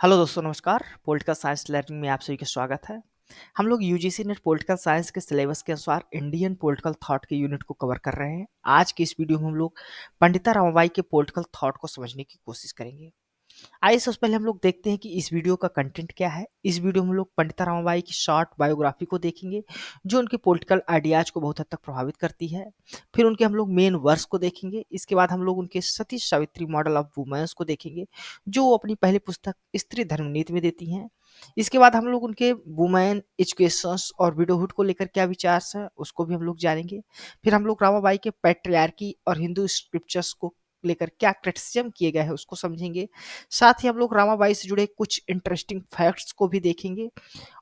Hello दोस्तों नमस्कार। Political science learning में आप सभी का स्वागत है। हम लोग यूजीसी नेट पॉलिटिकल साइंस के सिलेबस के अनुसार इंडियन पॉलिटिकल थॉट के यूनिट को कवर कर रहे हैं। आज की इस वीडियो में हम लोग पंडिता रमाबाई के पॉलिटिकल थॉट को समझने की कोशिश करेंगे। आइए सबसे पहले हम लोग देखते हैं कि इस वीडियो का कंटेंट क्या है। इस वीडियो में हम लोग पंडिता रमाबाई की शॉर्ट बायोग्राफी को देखेंगे जो उनके पॉलिटिकल आइडियाज को बहुत हद तक प्रभावित करती है। फिर उनके हम लोग मेन वर्क्स को देखेंगे। इसके बाद हम लोग उनके सती सावित्री मॉडल ऑफ वुमेन्स को देखेंगे जो वो अपनी पहली पुस्तक स्त्री धर्मनीति में देती हैं। इसके बाद हम लोग उनके वुमेन एजुकेशन और विडोहुड को लेकर क्या विचार है उसको भी हम लोग जानेंगे। फिर हम लोग रामाबाई के पैट्रियार्की और हिंदू स्क्रिप्चर्स को लेकर क्या क्रिटिसिज्म किए गए हैं उसको समझेंगे। साथ ही हम लोग रामाबाई से जुड़े कुछ इंटरेस्टिंग फैक्ट्स को भी देखेंगे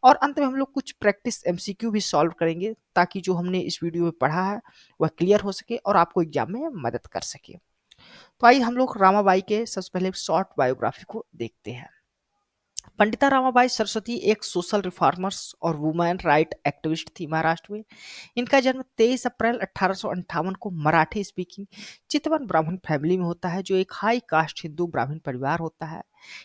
और अंत में हम लोग कुछ प्रैक्टिस एमसीक्यू भी सॉल्व करेंगे ताकि जो हमने इस वीडियो में पढ़ा है वह क्लियर हो सके और आपको एग्जाम में मदद कर सके। तो आइए हम लोग रामाबाई के सबसे पहले शॉर्ट बायोग्राफी को देखते हैं। पंडिता रामाबाई सरस्वती एक सोशल रिफॉर्मर्स और वुमेन राइट एक्टिविस्ट थी महाराष्ट्र में। इनका जन्म 23 अप्रैल 1858 को मराठी स्पीकिंग चितवन ब्राह्मण फैमिली में होता है जो एक हाई कास्ट हिंदू ब्राह्मण परिवार होता है।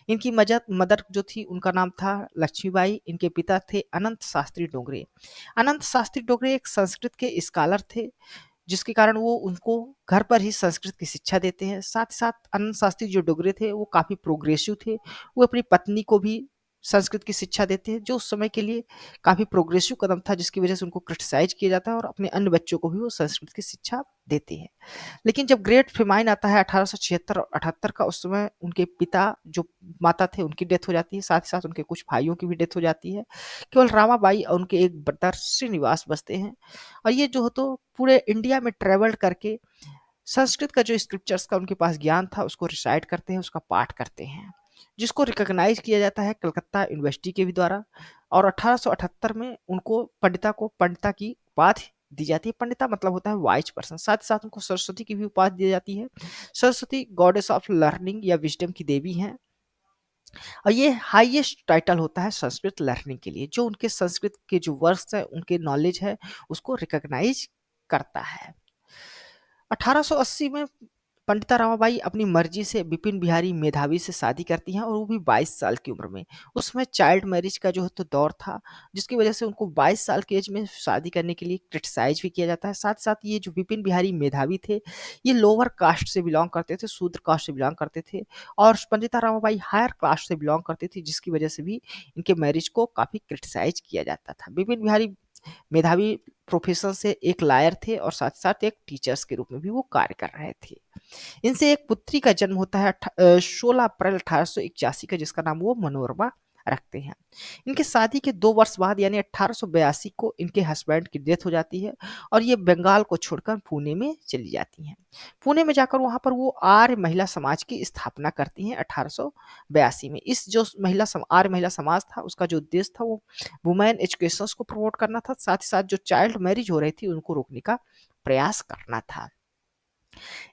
इनकी मदर मदर जो थी उनका नाम था लक्ष्मीबाई। इनके पिता थे अनंत शास्त्री डोगरे। अनंत शास्त्री डोगरे एक संस्कृत के स्कॉलर थे जिसके कारण वो उनको घर पर ही संस्कृत की शिक्षा देते हैं। साथ ही साथ अनंत शास्त्री जो डोगरे थे वो काफ़ी प्रोग्रेसिव थे। वो अपनी पत्नी को भी संस्कृत की शिक्षा देते हैं जो उस समय के लिए काफ़ी प्रोग्रेसिव कदम था जिसकी वजह से उनको क्रिटिसाइज किया जाता है और अपने अन्य बच्चों को भी वो संस्कृत की शिक्षा देते हैं। लेकिन जब ग्रेट फेमाइन आता है 1876 और 78 का, उस समय उनके पिता जो माता थे उनकी डेथ हो जाती है। साथ ही साथ उनके कुछ भाइयों की भी डेथ हो जाती है। केवल रामाबाई और उनके एक ब्रदर श्रीनिवास बचते हैं और ये जो हो तो पूरे इंडिया में ट्रेवल करके संस्कृत का जो स्क्रिप्चर्स का उनके पास ज्ञान था उसको रिसाइट करते हैं, उसका पाठ करते हैं जिसको रिकॉग्नाइज किया जाता है कलकत्ता यूनिवर्सिटी के भी द्वारा। और 1878 में उनको पंडिता की उपाधि दी जाती है। पंडिता मतलब होता है वाइज पर्सन। साथ ही साथ उनको सरस्वती की भी उपाधि दी जाती है। सरस्वती गॉडेस ऑफ लर्निंग या विजडम की देवी हैं और ये हाईएस्ट टाइटल होता है संस्कृत लर्निंग के लिए जो उनके संस्कृत के जो वर्क्स है उनके नॉलेज है उसको रिकॉग्नाइज करता है। 1880 में पंडिता रमाबाई अपनी मर्जी से बिपिन बिहारी मेधावी से शादी करती हैं और वो भी 22 साल की उम्र में। उसमें चाइल्ड मैरिज का जो है तो दौर था जिसकी वजह से उनको 22 साल की एज में शादी करने के लिए क्रिटिसाइज भी किया जाता है। साथ साथ ये जो बिपिन बिहारी मेधावी थे ये लोअर कास्ट से बिलोंग करते थे, शूद्र कास्ट से बिलोंग करते थे और पंडिता रमाबाई हायर कास्ट से बिलोंग करती थी जिसकी वजह से भी इनके मैरिज को काफ़ी क्रिटिसाइज किया जाता था। बिपिन बिहारी मेधावी प्रोफेशन से एक लायर थे और साथ साथ एक टीचर्स के रूप में भी वो कार्य कर रहे थे। इनसे एक पुत्री का जन्म होता है 16 अप्रैल 1881 का जिसका नाम वो मनोरमा रखते हैं। इनके शादी के 2 वर्ष बाद यानी 1882 को इनके हस्बैंड की डेथ हो जाती है और ये बंगाल को छोड़कर पुणे में चली जाती हैं। पुणे में जाकर वहाँ पर वो आर्य महिला समाज की स्थापना करती हैं 1882 में। इस जो आर्य महिला समाज था उसका जो उद्देश्य था वो वुमेन एजुकेशन को प्रमोट करना था। साथ ही साथ जो चाइल्ड मैरिज हो रही थी उनको रोकने का प्रयास करना था।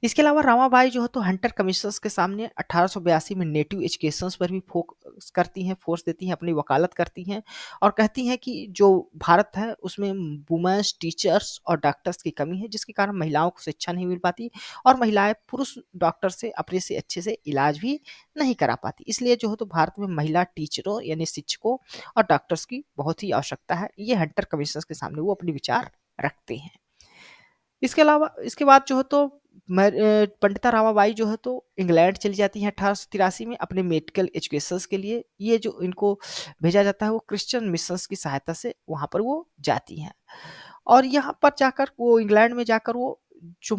इसके अलावा रामाबाई जो है तो हंटर कमीशंस के सामने 1882 में नेटिव एजुकेशंस पर भी फोकस करती हैं, फोर्स देती हैं, अपनी वकालत करती हैं और कहती हैं कि जो भारत है उसमें वुमेन्स टीचर्स और डॉक्टर्स की कमी है जिसके कारण महिलाओं को शिक्षा नहीं मिल पाती और महिलाएं पुरुष डॉक्टर से अपने से अच्छे से इलाज भी नहीं करा पाती। इसलिए जो है तो भारत में महिला टीचरों यानी शिक्षकों और डॉक्टर्स की बहुत ही आवश्यकता है। ये हंटर कमीशंस के सामने वो अपने विचार रखते हैं। इसके अलावा इसके बाद जो है तो पंडिता रामाबाई जो है तो इंग्लैंड चली जाती हैं 1883 में अपने मेडिकल एजुकेशंस के लिए। ये जो इनको भेजा जाता है वो क्रिश्चियन मिशंस की सहायता से वहाँ पर वो जाती हैं और यहाँ पर जाकर वो इंग्लैंड में जाकर वो जो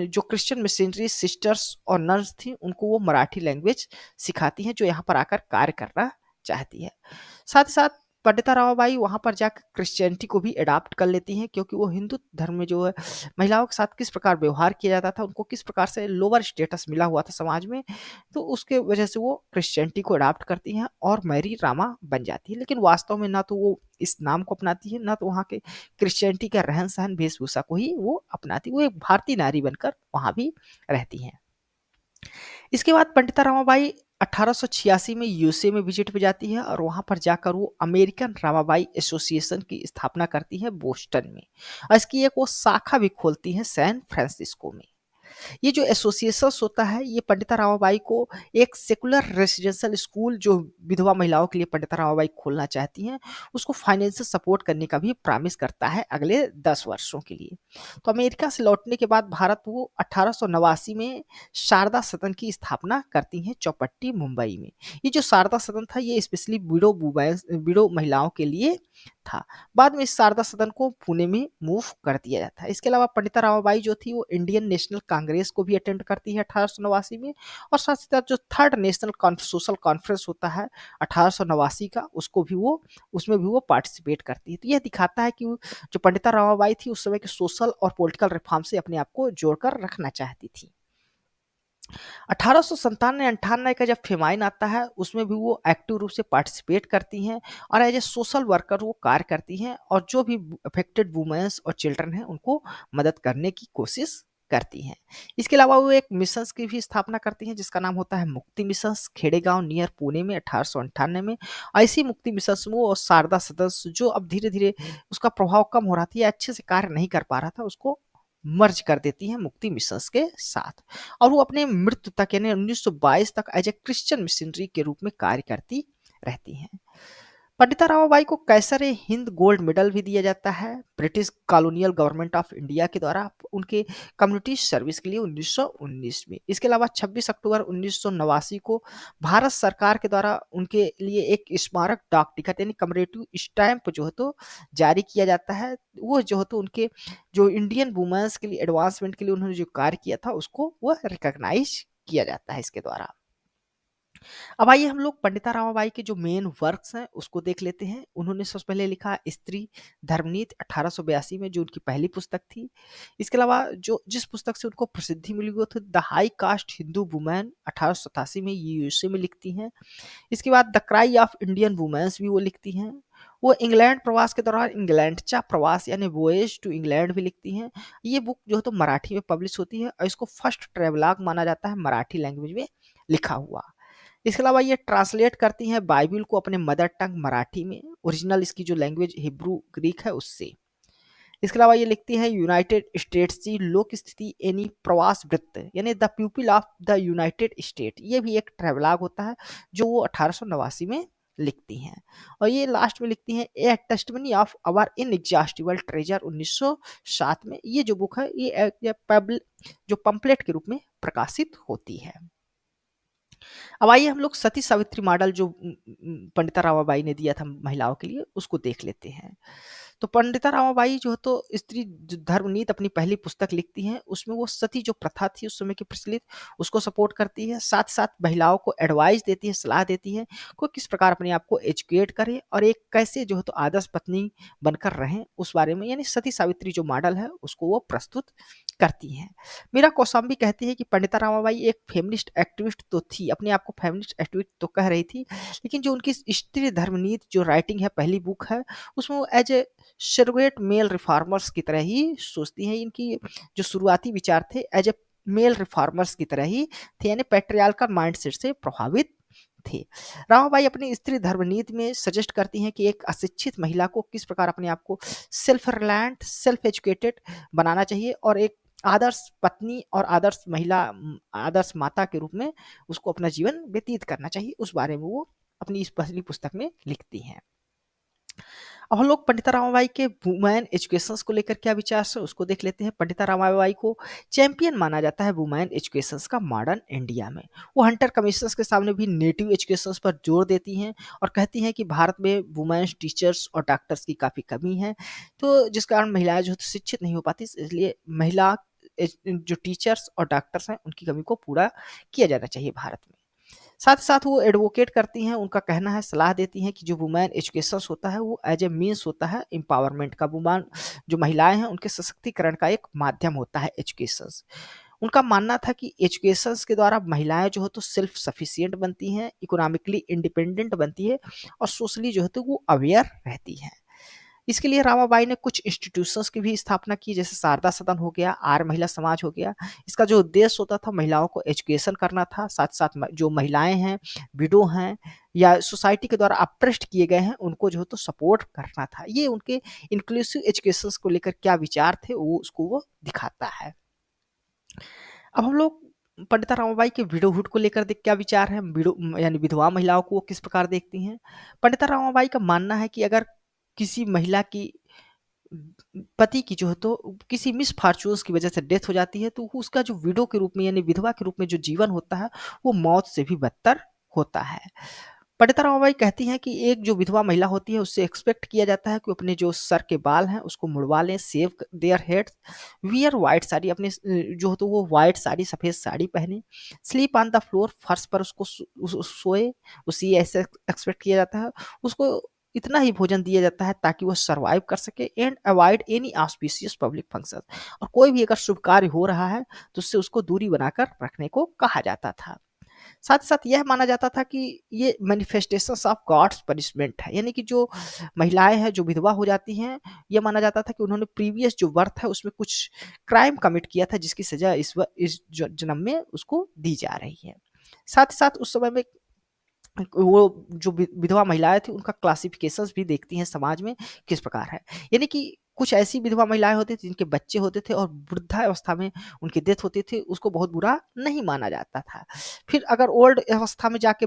जो क्रिश्चियन मिशनरी सिस्टर्स और नर्स थी उनको वो मराठी लैंग्वेज सिखाती हैं जो यहाँ पर आकर कार्य करना चाहती है। साथ ही साथ पंडिता रामाबाई वहाँ पर जाकर क्रिश्चियनिटी को भी अडॉप्ट कर लेती हैं क्योंकि वो हिंदू धर्म में जो है महिलाओं के साथ किस प्रकार व्यवहार किया जाता था, उनको किस प्रकार से लोअर स्टेटस मिला हुआ था समाज में, तो उसके वजह से वो क्रिश्चियनिटी को अडॉप्ट करती हैं और मैरी रामा बन जाती है। लेकिन वास्तव में ना तो वो इस नाम को अपनाती है ना तो वहाँ के क्रिश्चियनिटी का रहन सहन वेशभूषा को ही वो अपनाती, वो एक भारतीय नारी बनकर वहाँ भी रहती हैं। इसके बाद पंडिता रमाबाई 1886 में यूएसए में विजिट पे जाती है और वहाँ पर जाकर वो अमेरिकन रमाबाई एसोसिएशन की स्थापना करती है बोस्टन में और इसकी एक वो शाखा भी खोलती है सैन फ्रांसिस्को में। ये जो एसोसिएशंस होता है ये पंडिता रामाबाई को एक सेकुलर रेसिडेंशियल स्कूल जो विधवा महिलाओं के लिए पंडिता रामाबाई खोलना चाहती हैं उसको फाइनेंशियल सपोर्ट करने का भी प्रॉमिस करता है अगले 10 वर्षों के लिए। तो अमेरिका से लौटने के बाद भारत वो 1889 में शारदा सदन की स्थापना करती हैं चौपट्टी मुंबई में। ये जो शारदा सदन था ये स्पेशली विडो महिलाओं के लिए था। बाद में इस शारदा सदन को पुणे में मूव कर दिया जाता है। इसके अलावा पंडिता रामाबाई जो थी वो इंडियन नेशनल कांग्रेस को भी अटेंड करती है 1889 में, और साथ ही साथ जो थर्ड नेशनल सोशल कॉन्फ्रेंस होता है 1889 का उसमें भी वो पार्टिसिपेट करती है। तो यह दिखाता है कि जो पंडिता रामाबाई थी उस समय के सोशल और पॉलिटिकल रिफॉर्म से अपने आप को जोड़कर रखना चाहती थी। 1897-98 का जब फेमाइन आता है उसमें भी वो एक्टिव रूप से पार्टिसिपेट करती हैं और एज ए सोशल वर्कर वो कार्य करती हैं और जो भी अफेक्टेड वुमेन्स और चिल्ड्रन हैं उनको मदद करने की कोशिश करती हैं। इसके अलावा वो एक मिशंस की भी स्थापना करती हैं जिसका नाम होता है मुक्ति मिशंस, खेड़ेगांव नियर पुणे में 1898 में। ऐसी मुक्ति मिशंस वो और शारदा सदस्य जो अब धीरे धीरे उसका प्रभाव कम हो रहा था या अच्छे से कार्य नहीं कर पा रहा था उसको मर्ज कर देती हैं मुक्ति मिशंस के साथ, और वो अपने मृत्यु तक यानी 1922 तक एज ए क्रिश्चियन मिशनरी के रूप में कार्य करती रहती हैं। पंडिता रामाबाई को कैसर ए हिंद गोल्ड मेडल भी दिया जाता है British colonial government of India के द्वारा उनके कम्युनिटी सर्विस के लिए 1919 में। इसके अलावा 26 अक्टूबर 1989 को भारत सरकार के द्वारा उनके लिए एक स्मारक डाक टिकट यानी कमरेटिव स्टैंप जो है तो जारी किया जाता है। वो जो है तो उनके जो इंडियन वुमेन्स के लिए एडवांसमेंट के लिए उन्होंने जो कार्य किया था उसको वह रिकॉग्नाइज किया जाता है इसके द्वारा। अब आइए हम लोग पंडिता रामाबाई के जो मेन वर्क्स हैं उसको देख लेते हैं। उन्होंने सबसे पहले लिखा स्त्री धर्मनीति 1882 में जो उनकी पहली पुस्तक थी। इसके अलावा जो जिस पुस्तक से उनको प्रसिद्धि मिली वो थी the high caste Hindu women 1887 में यूएसए में लिखती हैं। इसके बाद the cry of Indian women's भी वो लिखती हैं। वो इंग्लैंड प्रवास के दौरान इंग्लैंडचा प्रवास यानी वोएज टू इंग्लैंड भी लिखती हैं। ये बुक जो है तो मराठी में पब्लिश होती है और इसको फर्स्ट ट्रेवलॉग माना जाता है मराठी लैंग्वेज में लिखा हुआ। इसके अलावा ये ट्रांसलेट करती हैं बाइबिल को अपने मदर टंग मराठी में, ओरिजिनल इसकी जो लैंग्वेज हिब्रू ग्रीक है उससे। इसके अलावा ये लिखती हैं यूनाइटेड स्टेट्स की लोक स्थिति एनी प्रवास वृत्त यानी the people of the United state, ये भी एक ट्रेवलॉग होता है जो वो 1889 में लिखती हैं। और ये लास्ट में लिखती हैं a testimony of our inexhaustible treasure 1907 में। ये जो बुक है जो पंपलेट के रूप में प्रकाशित होती है। अब आइए हम लोग सती सावित्री मॉडल जो पंडिता रामाबाई ने दिया था महिलाओं के लिए उसको देख लेते हैं। तो पंडिता रामाबाई जो है तो स्त्री धर्मनीति अपनी पहली पुस्तक लिखती हैं। उसमें वो सती जो प्रथा थी उस समय की प्रचलित उसको सपोर्ट करती है, साथ साथ महिलाओं को एडवाइस देती है, सलाह देती है को किस प्रकार अपने आप को एजुकेट करें और एक कैसे जो है तो आदर्श पत्नी बनकर रहें उस बारे में, यानी सती सावित्री जो मॉडल है उसको वो प्रस्तुत करती हैं। मीरा कौशाम्बी कहती है कि पंडिता रामाबाई एक फेमिनिस्ट एक्टिविस्ट तो थी, अपने आप को फेमिनिस्ट एक्टिविस्ट तो कह रही थी, लेकिन जो उनकी स्त्री धर्मनीति जो राइटिंग है पहली बुक है उसमें वो as a servant male reformers की तरह ही सोचती हैं। इनकी जो शुरुआती विचार थे एज ए मेल रिफॉर्मर्स की तरह ही थे, यानी पैट्रियार्कल माइंडसेट से प्रभावित थे। रामाबाई अपनी स्त्री धर्मनीति में सजेस्ट करती हैं कि एक अशिक्षित महिला को किस प्रकार अपने आप को सेल्फ रिलायंट सेल्फ एजुकेटेड बनाना चाहिए और एक आदर्श पत्नी और आदर्श महिला आदर्श माता के रूप में उसको अपना जीवन व्यतीत करना चाहिए, उस बारे में वो अपनी इस पहली पुस्तक में लिखती हैं। अब हम लोग पंडिता रामाबाई के वुमेन एजुकेशन को लेकर क्या विचार है उसको देख लेते हैं। पंडिता रामाबाई को चैंपियन माना जाता है वुमेन एजुकेशन का मॉडर्न इंडिया में। वो हंटर कमीशन के सामने भी नेटिव एजुकेशन पर जोर देती हैं और कहती हैं कि भारत में वुमेन टीचर्स और डॉक्टर्स की काफ़ी कमी है, तो जिस कारण महिलाएं जो है शिक्षित नहीं हो पाती, इसलिए महिला जो टीचर्स और डॉक्टर्स हैं उनकी कमी को पूरा किया जाना चाहिए भारत में। साथ ही साथ वो एडवोकेट करती हैं, उनका कहना है, सलाह देती हैं कि जो वुमेन एजुकेशन होता है वो एज ए मीन्स होता है एम्पावरमेंट का। वुमेन जो महिलाएं हैं उनके सशक्तिकरण का एक माध्यम होता है एजुकेशन। उनका मानना था कि एजुकेशन के द्वारा महिलाएं जो है तो सेल्फ सफिशिएंट बनती हैं, इकोनॉमिकली इंडिपेंडेंट बनती है और सोशली जो है तो वो अवेयर रहती हैं। इसके लिए रामाबाई ने कुछ इंस्टीट्यूशंस की भी स्थापना की, जैसे शारदा सदन हो गया, आर्य महिला समाज हो गया। इसका जो उद्देश्य होता था महिलाओं को एजुकेशन करना था, साथ साथ जो महिलाएं हैं, विडो हैं या सोसाइटी के द्वारा अप्रेस्ड किए गए हैं उनको जो है तो सपोर्ट करना था। ये उनके इंक्लूसिव एजुकेशन को लेकर क्या विचार थे वो उसको वो दिखाता है। अब हम लोग पंडिता रमाबाई के विडोहुड को लेकर देख क्या विचार है, यानी विधवा महिलाओं को वो किस प्रकार देखती हैं। पंडिता रमाबाई का मानना है कि अगर किसी महिला की पति की जो है तो किसी मिसफॉर्च्यून्स की वजह से डेथ हो जाती है, तो उसका जो विडो के रूप में यानी विधवा के रूप में जो जीवन होता है वो मौत से भी बदतर होता है। पंडिता रमाबाई कहती हैं कि एक जो विधवा महिला होती है उससे एक्सपेक्ट किया जाता है कि वो अपने जो सर के बाल हैं उसको मुड़वा लें, save their heads, wear white sari, अपने जो हो तो वो वाइट साड़ी, सफ़ेद साड़ी पहने, स्लीप ऑन द फ्लोर, फर्श पर उसको सोए, उसी ऐसे एक्सपेक्ट किया जाता है। उसको इतना ही भोजन दिया जाता है ताकि वो सर्वाइव कर सके, and avoid any auspicious public function, और कोई भी अगर शुभ कार्य हो रहा है तो उससे उसको दूरी बनाकर रखने को कहा जाता था। साथ ही साथ यह माना जाता था कि ये मैनिफेस्टेशंस ऑफ गॉड्स पनिशमेंट है, यानी कि जो महिलाएं हैं जो विधवा हो जाती हैं, यह माना जाता था कि उन्होंने प्रीवियस जो बर्थ है उसमें कुछ क्राइम कमिट किया था जिसकी सजा इस जन्म में उसको दी जा रही है। साथ ही साथ उस समय में वो जो विधवा महिलाएं थी उनका क्लासिफिकेशंस भी देखती हैं समाज में किस प्रकार है, यानी कि कुछ ऐसी विधवा महिलाएं होती थी जिनके बच्चे होते थे और वृद्धावस्था में उनकी डेथ होती थी, उसको बहुत बुरा नहीं माना जाता था। फिर अगर ओल्ड अवस्था में जाके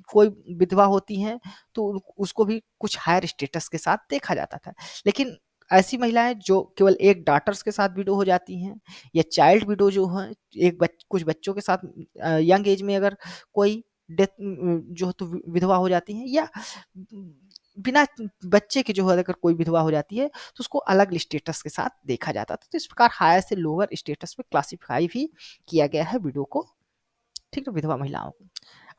कोई विधवा होती हैं तो उसको भी कुछ हायर स्टेटस के साथ देखा जाता था। लेकिन ऐसी महिलाएं जो केवल एक डॉटर्स के साथ विडो हो जाती हैं या चाइल्ड विडो जो है, कुछ बच्चों के साथ यंग एज में अगर कोई डेथ जो है तो विधवा हो जाती हैं, या बिना बच्चे के जो है अगर कोई विधवा हो जाती है तो उसको अलग स्टेटस के साथ देखा जाता था। तो इस प्रकार हायर से लोअर स्टेटस में क्लासिफाई भी किया गया है विडो को, ठीक है, विधवा महिलाओं को।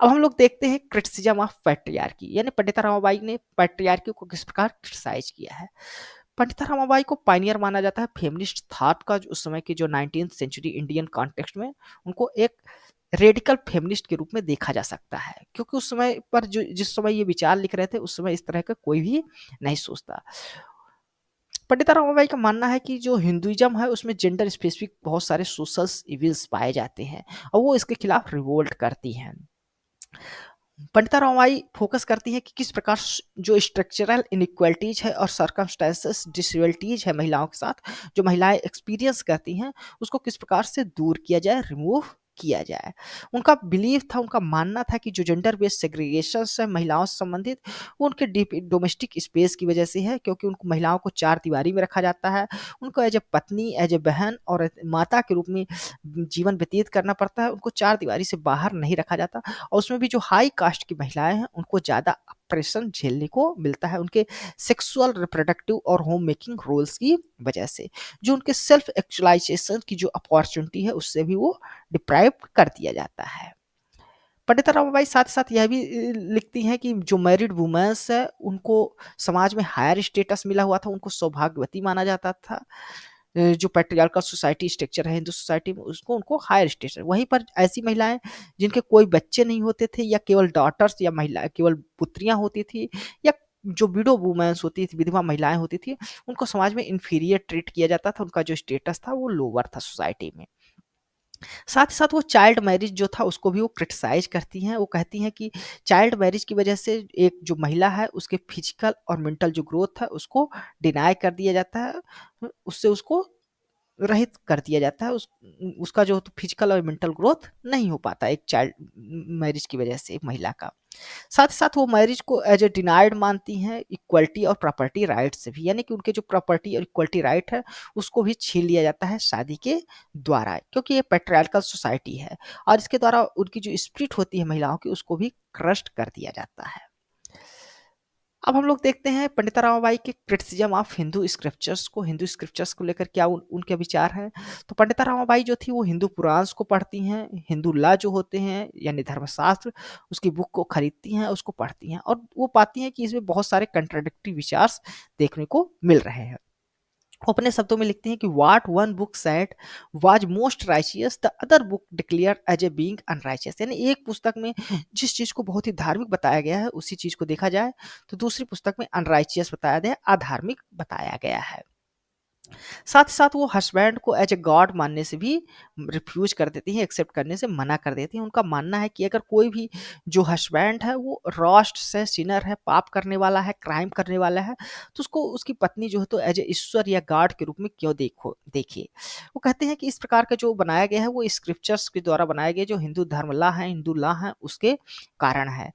अब हम लोग देखते हैं क्रिटिसिज्म ऑफ पैट्रियार्की, यानी पंडिता रमाबाई ने पैट्रियार्की को किस प्रकार क्रिटिसाइज किया है। पंडिता रमाबाई को पायनियर माना जाता है फेमिनिस्ट थॉट का, जो उस समय की जो 19th सेंचुरी इंडियन कॉन्टेक्स्ट में उनको एक रेडिकल फेमिनिस्ट के रूप में देखा जा सकता है, क्योंकि उस समय पर जो जिस समय ये विचार लिख रहे थे उस समय इस तरह का कोई भी नहीं सोचता। पंडिता रमाबाई का मानना है कि जो हिंदुइज्म है उसमें जेंडर स्पेसिफिक बहुत सारे सोशल इविल्स पाए जाते हैं और वो इसके खिलाफ रिवोल्ट करती हैं। पंडिता रमाबाई फोकस करती है कि किस प्रकार जो स्ट्रक्चरल इनइक्वालिटीज है और सर्कमस्टेंसेस डिसबिलिटीज है महिलाओं के साथ, जो महिलाएं एक्सपीरियंस करती हैं, उसको किस प्रकार से दूर किया जाए, रिमूव किया जाए। उनका बिलीव था, उनका मानना था कि जो जेंडर बेस्ड सेग्रीगेशन है महिलाओं से संबंधित, वो उनके डोमेस्टिक स्पेस की वजह से है, क्योंकि उनको महिलाओं को चार दीवारी में रखा जाता है, उनको एज ए पत्नी, एज ए बहन और माता के रूप में जीवन व्यतीत करना पड़ता है, उनको चार दीवारी से बाहर नहीं रखा जाता। और उसमें भी जो हाई कास्ट की महिलाएं हैं उनको ज़्यादा ऑपरेशन झेलने को मिलता है उनके सेक्सुअल, रिप्रोडक्टिव और होम मेकिंग रोल्स की वजह से, जो उनके सेल्फ एक्चुअलाइजेशन की जो अपॉर्चुनिटी है उससे भी वो डिप्राइव कर दिया जाता है। पंडिता रमाबाई साथ साथ यह भी लिखती हैं कि जो मैरिड वुमेन्स है उनको समाज में हायर स्टेटस मिला हुआ था, उनको सौभाग्यवती माना जाता था। जो पैट्रियार्कल सोसाइटी स्ट्रक्चर है हिंदू सोसाइटी में उसको उनको हायर स्टेटस, वहीं पर ऐसी महिलाएं जिनके कोई बच्चे नहीं होते थे या केवल डॉटर्स या महिला केवल पुत्रियां होती थी, या जो विडो वुमेन्स होती थी, विधवा महिलाएं होती थी, उनको समाज में इन्फीरियर ट्रीट किया जाता था, उनका जो स्टेटस था वो लोअर था सोसाइटी में। साथ ही साथ वो चाइल्ड मैरिज जो था उसको भी वो क्रिटिसाइज करती हैं, वो कहती हैं कि चाइल्ड मैरिज की वजह से एक जो महिला है उसके फिजिकल और मेंटल जो ग्रोथ है उसको डिनाई कर दिया जाता है, उससे उसको रहित कर दिया जाता है, उसका जो फिजिकल और मेंटल ग्रोथ नहीं हो पाता एक चाइल्ड मैरिज की वजह से एक महिला का। साथ ही साथ वो मैरिज को एज ए डिनाइड मानती हैं इक्वलिटी और प्रॉपर्टी राइट से भी, यानी कि उनके जो प्रॉपर्टी और इक्वलिटी राइट है उसको भी छीन लिया जाता है शादी के द्वारा, क्योंकि ये पैट्रियार्कल सोसाइटी है और इसके द्वारा उनकी जो स्पिरिट होती है महिलाओं की उसको भी क्रस्ट कर दिया जाता है। अब हम लोग देखते हैं पंडिता रमाबाई के क्रिटिसिज्म ऑफ हिंदू स्क्रिप्चर्स को लेकर क्या उनके विचार हैं। तो पंडिता रमाबाई जो थी वो हिंदू पुराण्स को पढ़ती हैं, हिंदू लॉ जो होते हैं यानी धर्मशास्त्र उसकी बुक को खरीदती हैं, उसको पढ़ती हैं और वो पाती हैं कि इसमें बहुत सारे कंट्राडिक्टरी विचार देखने को मिल रहे हैं। वो अपने शब्दों में लिखते हैं कि what one book said was most righteous the other book declare as a being unrighteous, यानी एक पुस्तक में जिस चीज को बहुत ही धार्मिक बताया गया है उसी चीज को देखा जाए तो दूसरी पुस्तक में अनराइचियस बताया गया, अधार्मिक बताया गया है। साथ ही साथ वो हस्बैंड को एज ए गॉड मानने से भी रिफ्यूज कर देती हैं, एक्सेप्ट करने से मना कर देती हैं। उनका मानना है कि अगर कोई भी जो हस्बैंड है वो रॉस्ट से सिनर है, पाप करने वाला है, क्राइम करने वाला है, तो उसको उसकी पत्नी जो है तो एज ए ईश्वर या गॉड के रूप में क्यों देखिए। वो कहते हैं कि इस प्रकार का जो बनाया गया है वो स्क्रिप्चर्स के द्वारा बनाया गया, जो हिंदू धर्म ला है, हिंदू ला है, उसके कारण है।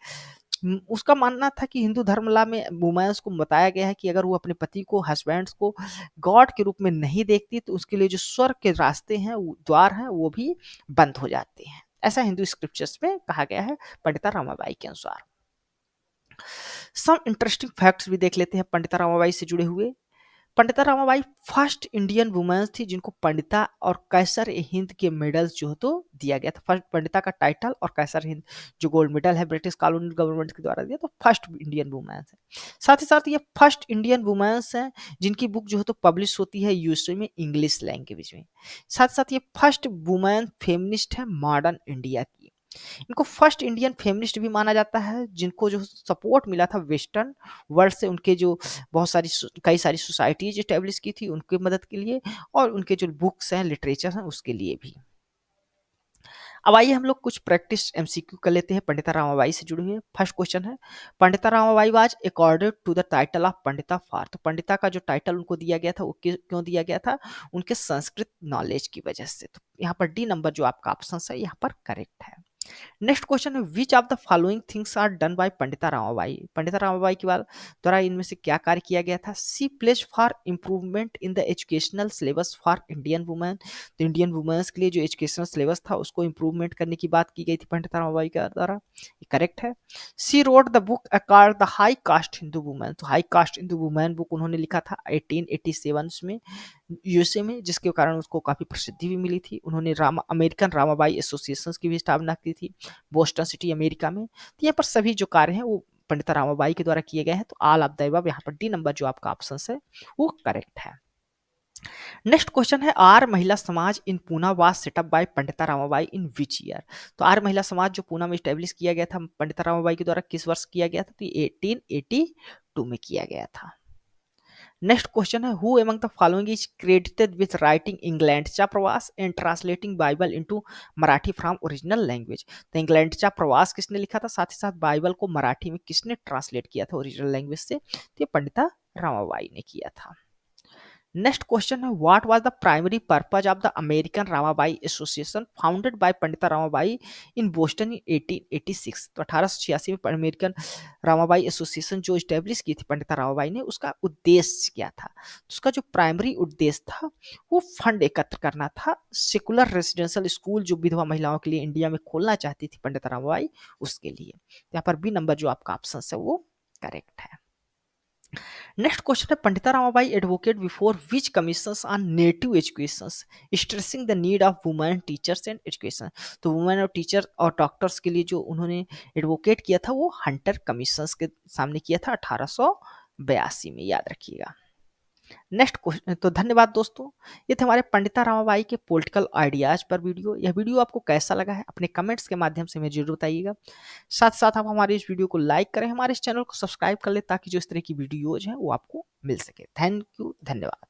उसका मानना था कि हिंदू धर्म ला में वुमेन्स को बताया गया है कि अगर वो अपने पति को, हस्बैंड्स को गॉड के रूप में नहीं देखती तो उसके लिए जो स्वर्ग के रास्ते हैं, द्वार हैं, वो भी बंद हो जाते हैं। ऐसा हिंदू स्क्रिप्चर्स में कहा गया है पंडिता रमाबाई के अनुसार। सम इंटरेस्टिंग फैक्ट्स भी देख लेते हैं पंडिता रमाबाई से जुड़े हुए। Pandita Ramabai first Indian women's थी जिनको पंडिता और कैसर ए हिंद के मेडल्स जो है तो दिया गया था। फर्स्ट पंडिता का टाइटल और कैसर हिंद जो गोल्ड मेडल है ब्रिटिश कॉलोनियल गवर्नमेंट के द्वारा दिया, तो फर्स्ट इंडियन वुमेन्स है। साथ ही साथ ये फर्स्ट इंडियन वुमेन्स हैं जिनकी बुक जो है तो पब्लिश होती है यूएसए में इंग्लिश लैंग्वेज में। साथ साथ ये फर्स्ट वुमेन फेमिनिस्ट है मॉडर्न इंडिया की। इनको फर्स्ट इंडियन फेमिनिस्ट भी माना जाता है, जिनको जो सपोर्ट मिला था वेस्टर्न वर्ल्ड से, उनके जो बहुत सारी कई सारी सोसाइटीज इस्टेब्लिश की थी उनकी मदद के लिए, और उनके जो बुक्स हैं, लिटरेचर हैं, उसके लिए भी। अब आइए हम लोग कुछ प्रैक्टिस एमसीक्यू कर लेते हैं पंडिता रामाबाई से जुड़े हुए। फर्स्ट क्वेश्चन है, Pandita Ramabai was accorded to the title of Pandita for. तो पंडिता का जो टाइटल उनको दिया गया था वो क्यों दिया गया था? उनके संस्कृत नॉलेज की वजह से। तो यहाँ पर डी नंबर जो आपका ऑप्शन है यहाँ पर करेक्ट है। नेक्स्ट क्वेश्चन है, which of the following things are done by Pandita Ramabai. Pandita Ramabai के द्वारा इनमें से क्या कार्य किया गया था? C pledge for improvement in the educational syllabus for Indian women. तो इंडियन वुमेन्स के लिए जो एजुकेशनल सिलेबस था उसको इम्प्रूवमेंट करने की बात की गई थी पंडिता रामाबाई के द्वारा, ये करेक्ट है। C wrote the book called the high caste Hindu women. तो high caste Hindu women book उन्होंने लिखा था 1887 में यूएसए में, जिसके कारण उसको काफ़ी प्रसिद्धि भी मिली थी। उन्होंने अमेरिकन रामाबाई एसोसिएशंस की भी स्थापना की थी बोस्टन सिटी अमेरिका में। तो यहाँ पर सभी जो कार्य हैं वो पंडिता रामाबाई के द्वारा किए गए हैं। तो ऑल ऑफ द अबव यहाँ पर डी नंबर जो आपका ऑप्शन है वो करेक्ट है। नेक्स्ट क्वेश्चन है, आर महिला समाज इन Poona was setup bye Pandita Ramabai in which year. तो आर महिला समाज जो पूना में स्टेब्लिश किया गया था पंडिता रामाबाई के द्वारा किस वर्ष किया गया था? तो 1882 में किया गया था। नेक्स्ट क्वेश्चन है, who among the following is credited with writing इंग्लैंडचा प्रवास and translating Bible into Marathi from original language. तो इंग्लैंडचा प्रवास किसने लिखा था, साथ ही साथ बाइबल को मराठी में किसने ट्रांसलेट किया था ओरिजिनल लैंग्वेज से? तो ये पंडिता रामाबाई ने किया था। नेक्स्ट क्वेश्चन है, what was the primary purpose of the American Ramabai association founded by Pandita Ramabai in Boston इन 1886। तो 1886 में अमेरिकन रामाबाई एसोसिएशन जो स्टेब्लिश की थी पंडिता रामाबाई ने, उसका उद्देश्य क्या था? तो उसका जो प्राइमरी उद्देश्य था वो फंड एकत्र करना था सेकुलर रेसिडेंशियल स्कूल जो विधवा महिलाओं के लिए इंडिया में खोलना चाहती थी पंडिता रामाबाई, उसके लिए। यहाँ पर बी नंबर जो आपका ऑप्शन है वो करेक्ट है। नेक्स्ट क्वेश्चन है, Pandita Ramabai advocate before which commissions on native education stressing the need of women teachers and education. तो वुमेन और टीचर और डॉक्टर्स के लिए जो उन्होंने एडवोकेट किया था वो हंटर कमीशंस के सामने किया था 1882 में, याद रखिएगा। नेक्स्ट क्वेश्चन, तो धन्यवाद दोस्तों, ये थे हमारे पंडिता रामाबाई के पॉलिटिकल आइडियाज पर वीडियो। यह वीडियो आपको कैसा लगा है अपने कमेंट्स के माध्यम से हमें जरूर बताइएगा। साथ साथ आप हमारे इस वीडियो को लाइक करें, हमारे इस चैनल को सब्सक्राइब कर लें ताकि जो इस तरह की वीडियोज हैं वो आपको मिल सके। थैंक यू, धन्यवाद।